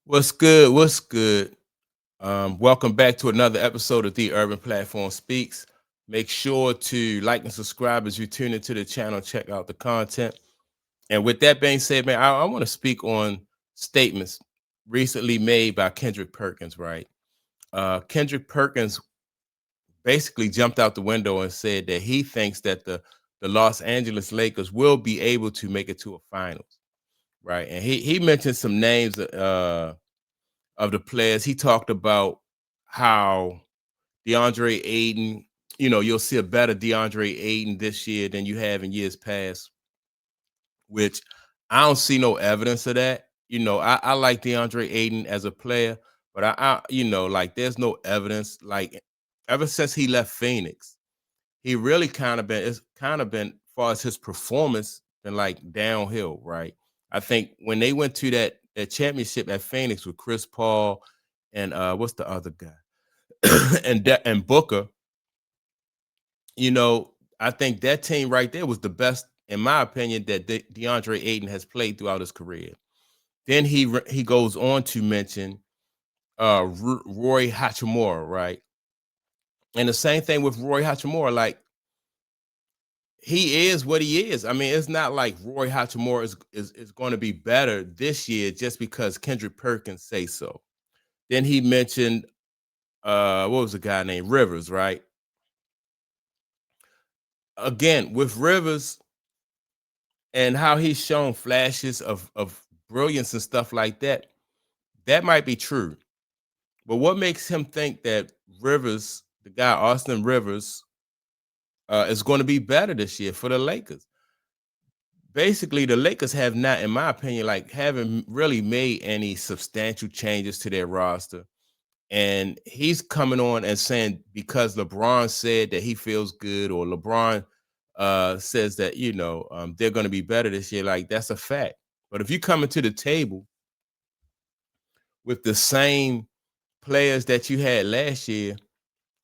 What's good? What's good? Welcome back to another episode of The Urban Platform Speaks. Make sure to like and subscribe as you tune into the channel, check out the content. And with that being said, man, I want to speak on statements recently made by Kendrick Perkins, right? Kendrick Perkins basically jumped out the window and said that he thinks that the Los Angeles Lakers will be able to make it to a finals, right? And he mentioned some names of the players. He talked about how DeAndre Ayton, you'll see a better DeAndre Ayton this year than you have in years past, which I don't see no evidence of that. I like DeAndre Ayton as a player, but like there's no evidence. Like ever since he left Phoenix, he really kind of been far as his performance been like downhill, right? I think when they went to that championship at Phoenix with Chris Paul and what's the other guy? and Booker, you know, I think that team right there was the best, in my opinion, that DeAndre Ayton has played throughout his career. Then he goes on to mention Roy Hachimura, right? And the same thing with Roy Hachimura, like he is what he is. I mean, it's not like Roy Hachimura is going to be better this year just because Kendrick Perkins say so. Then he mentioned what was the guy named Rivers, right? Again, with Rivers and how he's shown flashes of brilliance and stuff like that, that might be true. But what makes him think that Rivers, the guy Austin Rivers, is going to be better this year for the Lakers? Basically, the Lakers have not, in my opinion, like haven't really made any substantial changes to their roster. And he's coming on and saying because LeBron said that he feels good, or LeBron says that they're going to be better this year. Like that's a fact. But if you come into the table with the same players that you had last year,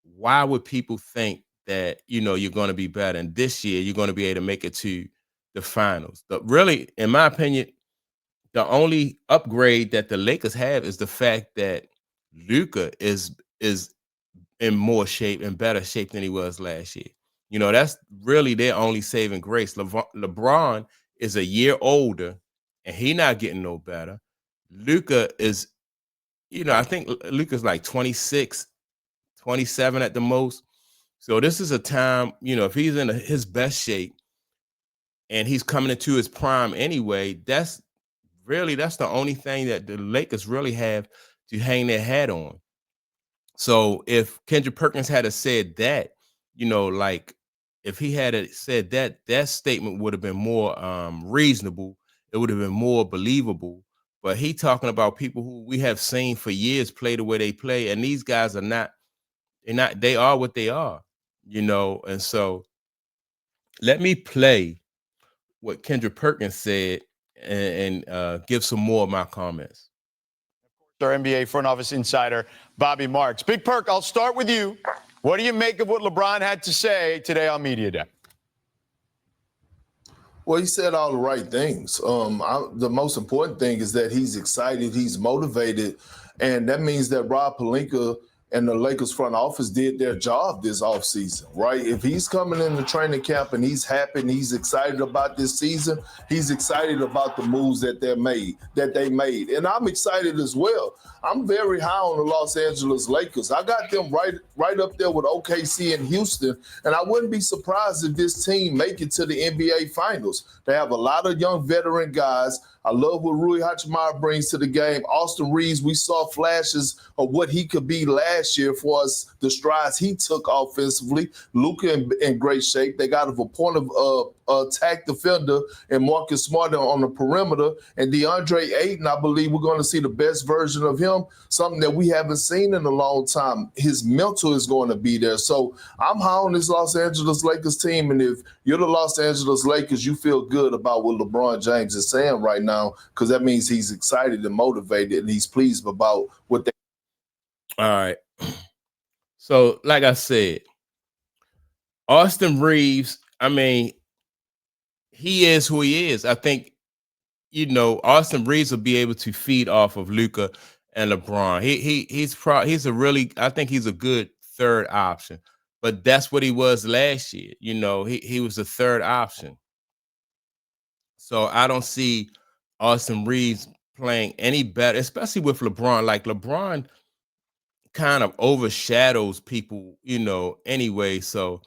why would people think that you're going to be better, and this year you're going to be able to make it to the finals? But really, in my opinion, the only upgrade that the Lakers have is the fact that Luca is in more shape and better shape than he was last year. That's really their only saving grace. LeBron is a year older, and he not getting no better. Luca is, I think Luca's like 26, 27 at the most. So this is a time, if he's in his best shape and he's coming into his prime anyway, that's the only thing that the Lakers really have to hang their hat on. So if Kendrick Perkins had said that, like if he had said that, that statement would have been more reasonable. It would have been more believable. But he talking about people who we have seen for years play the way they play, and these guys are not. They are what they are, And so let me play what Kendrick Perkins said and give some more of my comments. Our NBA front office insider, Bobby Marks. Big Perk, I'll start with you. What do you make of what LeBron had to say today on Media Day? Well, he said all the right things. The most important thing is that he's excited, he's motivated, and that means that Rob Pelinka and the Lakers front office did their job this offseason, right? If he's coming in the training camp and he's happy and he's excited about this season, he's excited about the moves that they made. And I'm excited as well. I'm very high on the Los Angeles Lakers. I got them right up there with OKC and Houston, and I wouldn't be surprised if this team make it to the NBA Finals. They have a lot of young veteran guys. I love what Rui Hachimura brings to the game. Austin Reeves, we saw flashes of what he could be last year for us, the strides he took offensively. Luka in great shape. They got a point of attack defender and Marcus Smart on the perimeter. And DeAndre Ayton, I believe we're going to see the best version of him, something that we haven't seen in a long time. His mental is going to be there. So I'm high on this Los Angeles Lakers team. And if you're the Los Angeles Lakers, you feel good about what LeBron James is saying right now, because that means he's excited and motivated and he's pleased about what they. All right. So, like I said, Austin Reeves, I mean, he is who he is. I think Austin Reeves will be able to feed off of Luka and LeBron. He's a really, I think he's a good third option. But that's what he was last year. He was a third option. So I don't see Austin Reeves playing any better, especially with LeBron. Like LeBron kind of overshadows people, anyway. So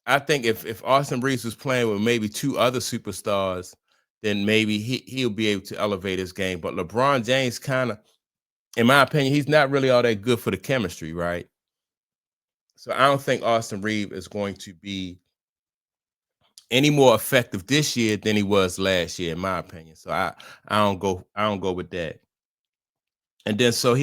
I think if Austin Reeves was playing with maybe two other superstars, then maybe he'll be able to elevate his game. But LeBron James kind of, in my opinion, he's not really all that good for the chemistry, right? So I don't think Austin Reeves is going to be any more effective this year than he was last year, in my opinion. So I don't go with that. And then so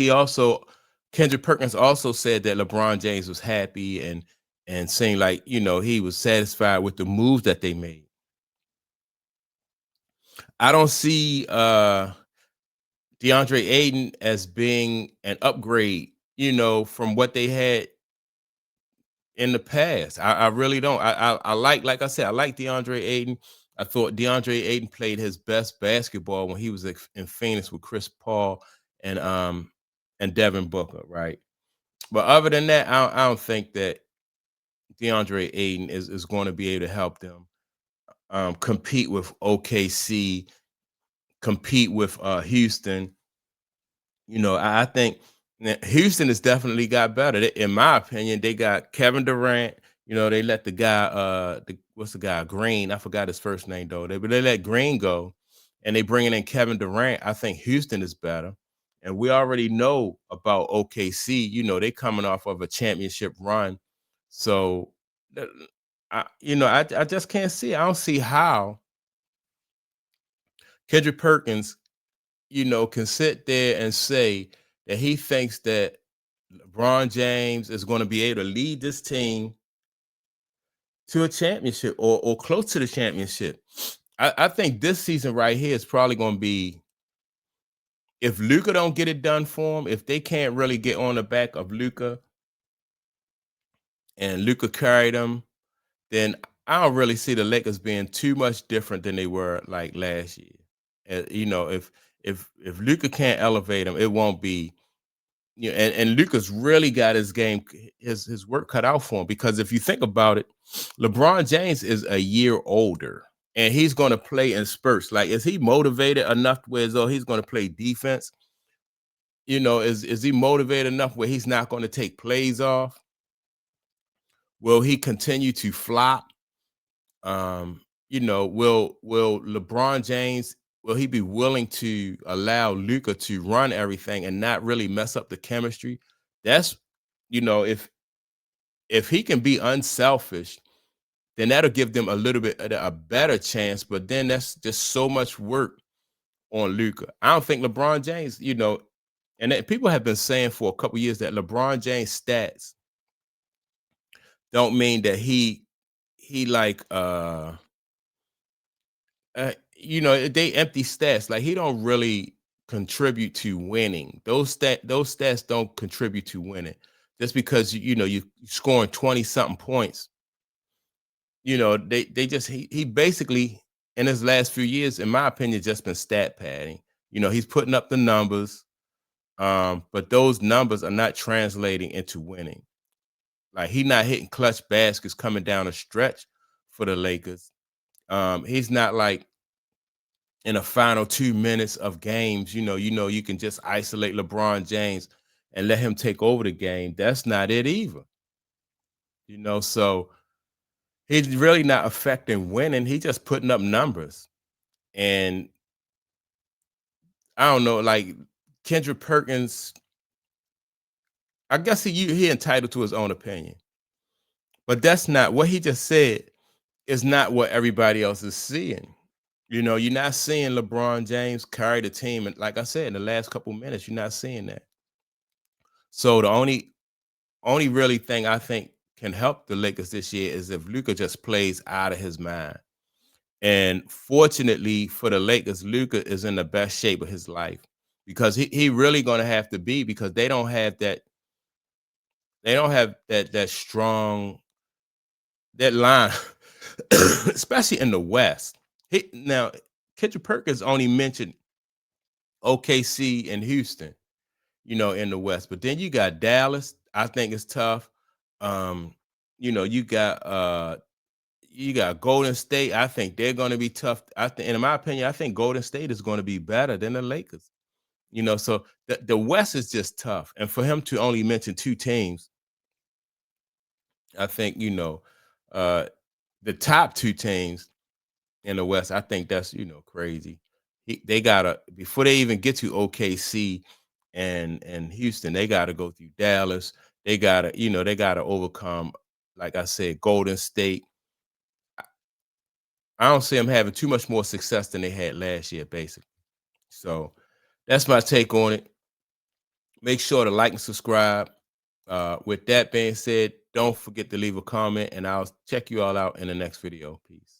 Kendrick Perkins also said that LeBron James was happy and saying like, he was satisfied with the moves that they made. I don't see DeAndre Ayton as being an upgrade, from what they had in the past. I really don't. I like I said, I like DeAndre Ayton. I thought DeAndre Ayton played his best basketball when he was in Phoenix with Chris Paul and Devin Booker, right? But other than that, I don't think that DeAndre Ayton is going to be able to help them compete with OKC, compete with Houston. I think Houston has definitely got better. In my opinion, they got Kevin Durant. They let the guy, what's the guy, Green? I forgot his first name though. They let Green go, and they bringing in Kevin Durant. I think Houston is better, and we already know about OKC. They coming off of a championship run, so I just can't see. I don't see how Kendrick Perkins can sit there and say that he thinks that LeBron James is going to be able to lead this team to a championship or close to the championship. I think this season right here is probably going to be, if Luka don't get it done for him, if they can't really get on the back of Luka and Luka carry them, then I don't really see the Lakers being too much different than they were like last year. If Luka can't elevate them, it won't be. And Luka's really got his game, his work cut out for him, because if you think about it, LeBron James is a year older and he's going to play in spurts. Like, is he motivated enough where as though he's going to play defense? Is he motivated enough where he's not going to take plays off? Will he continue to flop? Will LeBron James, will he be willing to allow Luka to run everything and not really mess up the chemistry? That's, if he can be unselfish, then that'll give them a little bit a better chance. But then that's just so much work on Luka. I don't think LeBron James, and people have been saying for a couple years that LeBron James stats don't mean that he like they empty stats. Like, he don't really contribute to winning. Those stats don't contribute to winning. Just because you scoring 20 something points, they just he basically in his last few years, in my opinion, just been stat padding. He's putting up the numbers, but those numbers are not translating into winning. Like, he's not hitting clutch baskets coming down a stretch for the Lakers. He's not like in the final 2 minutes of games, you can just isolate LeBron James and let him take over the game. That's not it either. So he's really not affecting winning. He's just putting up numbers. And I don't know, like Kendrick Perkins, I guess he entitled to his own opinion. But that's not what he just said, is not what everybody else is seeing. You're not seeing LeBron James carry the team. And like I said, in the last couple minutes, you're not seeing that. So the only really thing I think can help the Lakers this year is if Luka just plays out of his mind. And fortunately for the Lakers, Luka is in the best shape of his life, because he really going to have to be, because they don't have that strong, that line, especially in the West. Now Kendrick Perkins only mentioned OKC and Houston, in the West. But then you got Dallas. I think it's tough. Um, you got Golden State. I think they're going to be tough. In my opinion, I think Golden State is going to be better than the Lakers. So the West is just tough. And for him to only mention 2 teams, I think, the top 2 teams in the West, I think that's, crazy. They gotta, before they even get to OKC and Houston, they gotta go through Dallas. They gotta overcome, like I said, Golden State. I don't see them having too much more success than they had last year, basically. So that's my take on it. Make sure to like and subscribe. With that being said, don't forget to leave a comment, and I'll check you all out in the next video. Peace.